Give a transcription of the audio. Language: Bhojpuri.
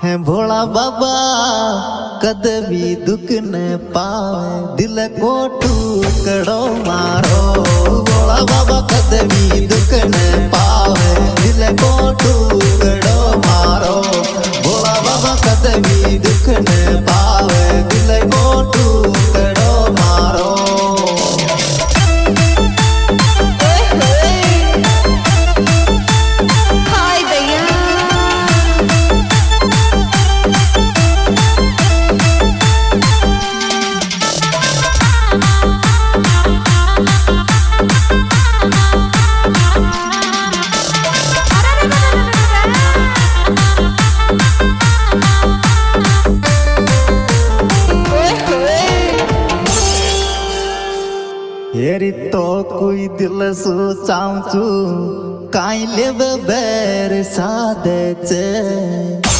है भोला बाबा कदे भी दुख न पावे दिल को टुकड़ो मारो। भोला बाबा कदे भी दुख न पावे दिल को टुकड़ो मारो। भोला बाबा कदे भी दुख न पावे दिल को टुकड़ो मारो। हेरी तो कोई दिल सोचाऊं चू काई लेव बैर सादे चे।